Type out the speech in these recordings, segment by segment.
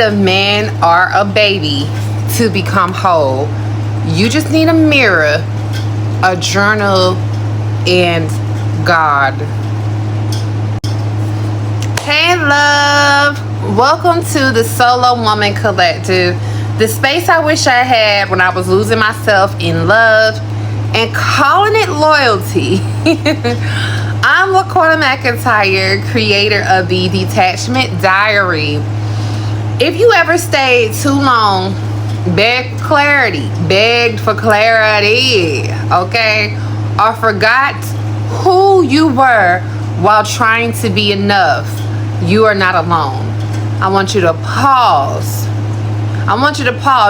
a man or a baby to become whole. You just need a mirror, a journal, and God. Hey love, welcome to the Solo Woman Collective, the space I wish I had when I was losing myself in love and calling it loyalty. I'm LaQuarta McIntyre, creator of the Detachment Diary. If you ever stayed too long, begged for clarity, okay, or forgot who you were while trying to be enough, you are not alone. I want you to pause.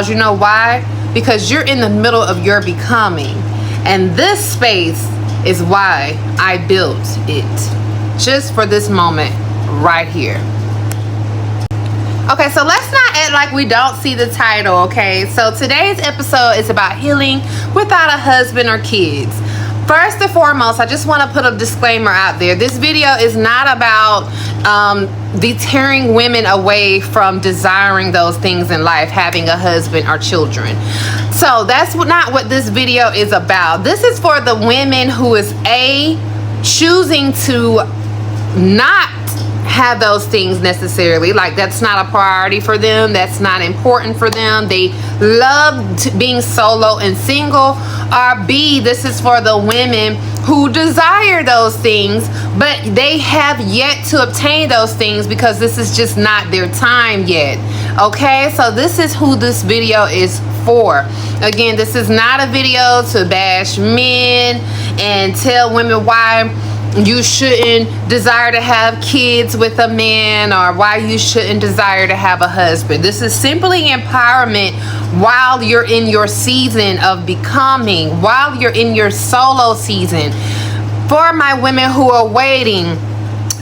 You know why? Because you're in the middle of your becoming. And this space is why I built it. Just for this moment right here. Okay, so let's not act like we don't see the title, okay? So today's episode is about healing without a husband or kids. First and foremost, I just want to put a disclaimer out there. This video is not about deterring women away from desiring those things in life, having a husband or children. So that's not what this video is about. This is for the women who is choosing to not have those things necessarily, like that's not a priority for them, that's not important for them, they love being solo and single. Or B, this is for the women who desire those things but they have yet to obtain those things because this is just not their time yet. Okay, so this is who this video is for. Again, this is not a video to bash men and tell women why you shouldn't desire to have kids with a man or why you shouldn't desire to have a husband. This is simply empowerment while you're in your season of becoming, while you're in your solo season. For my women who are waiting,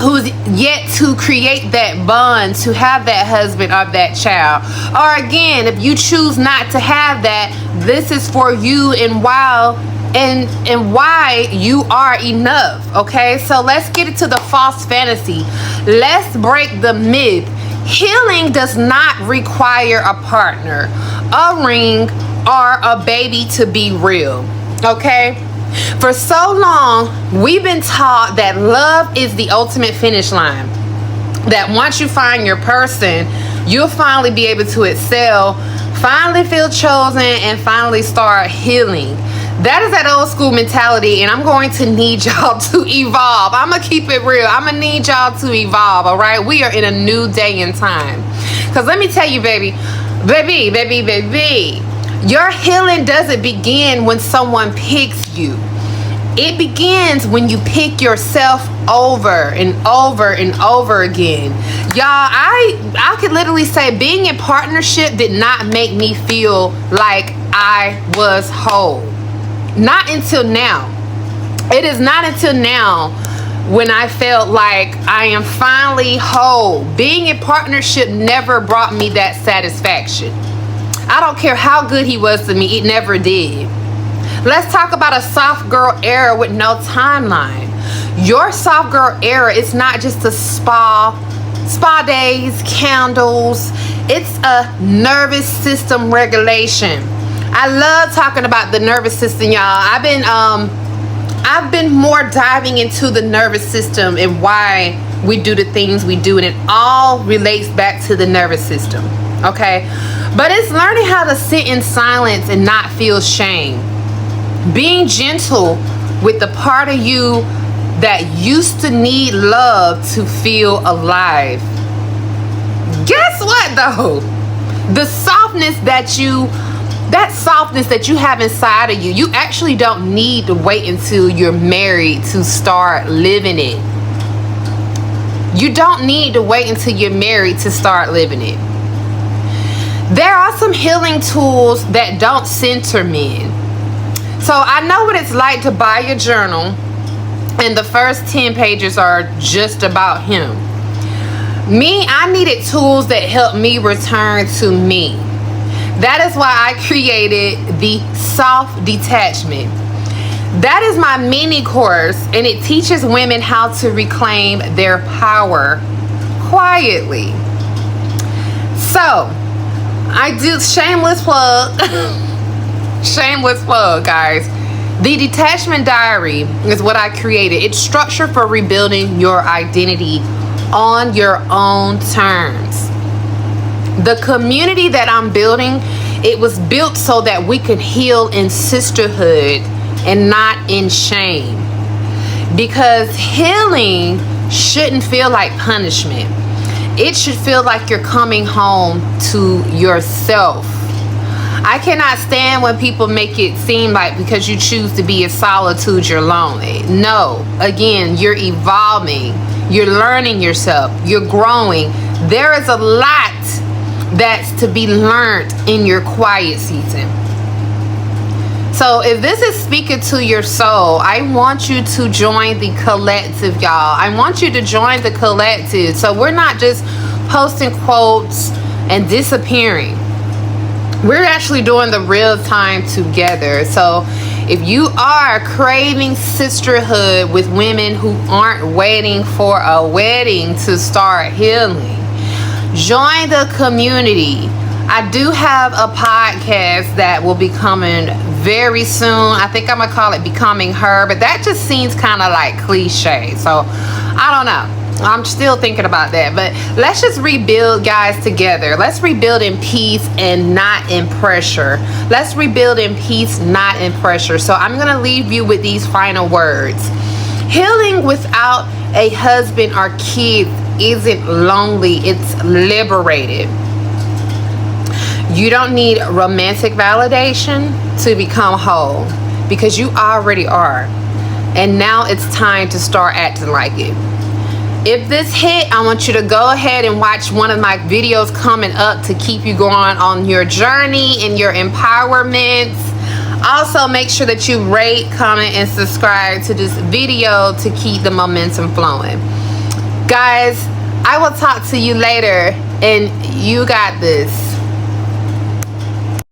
who's yet to create that bond, to have that husband or that child. Or again, if you choose not to have that, this is for you and why you are enough. Okay, so let's get into the false fantasy. Let's break the myth. Healing does not require a partner, a ring, or a baby to be real. Okay, for so long we've been taught that love is the ultimate finish line, that once you find your person, you'll finally be able to excel, finally feel chosen, and finally start healing. That is that old school mentality, and I'm going to need y'all to evolve. I'm going to keep it real. I'm going to need y'all to evolve, all right? We are in a new day and time. Because let me tell you, baby, your healing doesn't begin when someone picks you. It begins when you pick yourself over and over and over again. Y'all, I could literally say being in partnership did not make me feel like I was whole. Not until now. It is not until now when I felt like I am finally whole. Being in partnership never brought me that satisfaction. I don't care how good he was to me, it never did. Let's talk about a soft girl era with no timeline. Your soft girl era is not just a spa days, candles. It's a nervous system regulation. I love talking about the nervous system, y'all. I've been more diving into the nervous system and why we do the things we do, and it all relates back to the nervous system. Okay, but it's learning how to sit in silence and not feel shame. Being gentle with the part of you that used to need love to feel alive. Guess what though? The softness that you have inside of you, you actually don't need to wait until you're married to start living it. You don't need to wait until you're married to start living it. There are some healing tools that don't center men. So I know what it's like to buy a journal and the first 10 pages are just about him. Me, I needed tools that helped me return to me. That is why I created the Soft Detachment. That is my mini course, and it teaches women how to reclaim their power quietly. So I do shameless plug. Shameless plug, guys. The Detachment Diary is what I created. It's structured for rebuilding your identity on your own terms. The community that I'm building, it was built so that we could heal in sisterhood and not in shame. Because healing shouldn't feel like punishment. It should feel like you're coming home to yourself. I cannot stand when people make it seem like because you choose to be in solitude, you're lonely. No, again, you're evolving. You're learning yourself. You're growing. There is a lot that's to be learned in your quiet season. So if this is speaking to your soul, I want you to join the collective, y'all. I want you to join the collective. So we're not just posting quotes and disappearing. We're actually doing the real time together. So if you are craving sisterhood with women who aren't waiting for a wedding to start healing, join the community. I do have a podcast that will be coming very soon. I think I'm gonna call it Becoming Her, but that just seems kind of like cliche. So I don't know. I'm still thinking about that. But let's just rebuild, guys, together. Let's rebuild in peace and not in pressure. Let's rebuild in peace, not in pressure. So I'm gonna leave you with these final words. Healing without a husband or kids isn't lonely, it's liberated. You don't need romantic validation to become whole, because you already are. And now it's time to start acting like it. If this hit, I want you to go ahead and watch one of my videos coming up to keep you going on your journey and your empowerment. Also, make sure that you rate, comment, and subscribe to this video to keep the momentum flowing. Guys, I will talk to you later, and you got this.